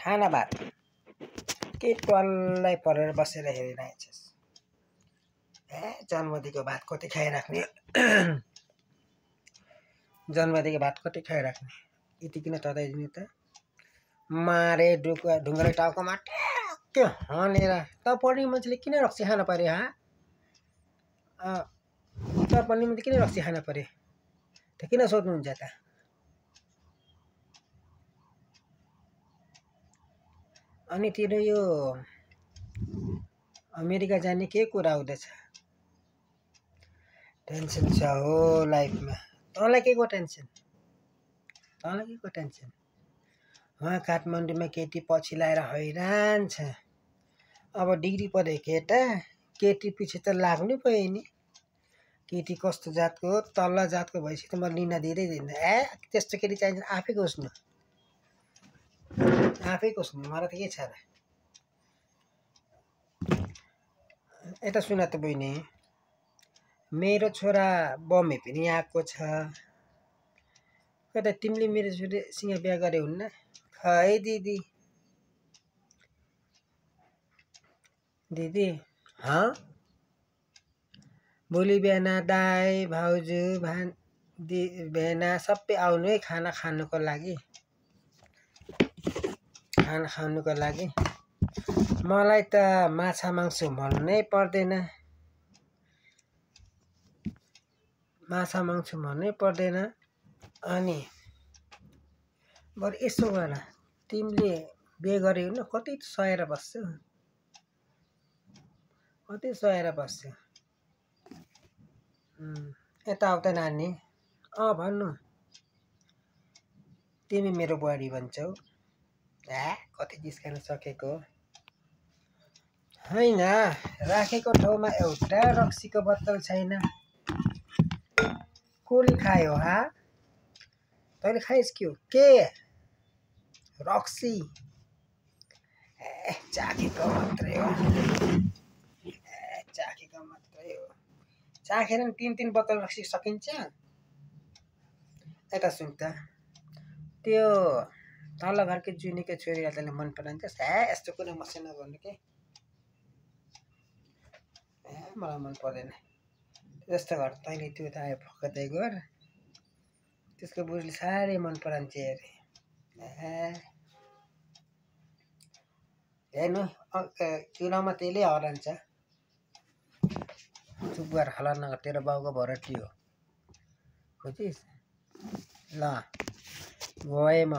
खाना भात के टल्लै परेर बसेर हेरिरहेछस् जन्मदिको भात कति खाइराख्ने जन्मदिको भात कति खाइराख्ने यति किन तताइदिने त मारे ढुङ्गाले टाउकोमा ट्याक्क हनेर त पढ्ने मान्छेले किन रक्सी खान पर्यो त पढ्ने मान्छे किन रक्सी खान पर्यो त किन सोध्नुहुन्छ त अनि तिम्रो यो अमेरिका जाने के कुरा हुँदैछ टेन्सन छ हो लाइफमा तँलाई के को टेन्सन उहाँ काठमाडौँमा केटी पछि लाएर हैरान छ अब डिग्री पढे केटा केटी पछि त लाग्नु पर्यो नि केटी कस्तो जातको हो तल्ला जातको भएपछि त म लिन दिँदैन त्यस्तो केटी चाहिन्छ आफै खोज्नु मलाई त के छ र यता सुन त बहिनी मेरो छोरा बमे पनि आएको छ कता तिमीले मेरो छोरीसँग बिहा गरे हुन्न खै दिदी भोलि बिहान दाई भाउजू भेना सबै आउनु है खाना खानुको लागि मलाई त माछा मांस भन्नै पर्दैन अनि बरु यसो गर तिमीले बिहे गरे हुन्न कति सहेर बस्छौ यता आउ त नानी भन्नु तिमी मेरो बुहारी भन्छौ कति जिस्कान सकेको हैन राखेको ठाउँमा एउटा रक्सीको बोतल छैन कसले खायो तैँले खाइस् के रक्सी चाखेको मात्रै हो चाखेर नि 3 बोतल रक्सी सकिन्छ यता सुन त त्यो तल्लो घरको जुनीको छोरीलाई तैँले मन पराउँछस् यस्तो कुरा मसँग नगर्नु के मलाई मन पर्दैन जस्तो घर तैँले त्यो त आयो फकदै गर त्यसको बुढीले साह्रै मन पराउँछ अरे हेर्नु चुनावमा त्यसले हरान्छ चुप गरेर हल्ला नगर तेरो बाउको भरोटी हो बुझिस् ल गएँ म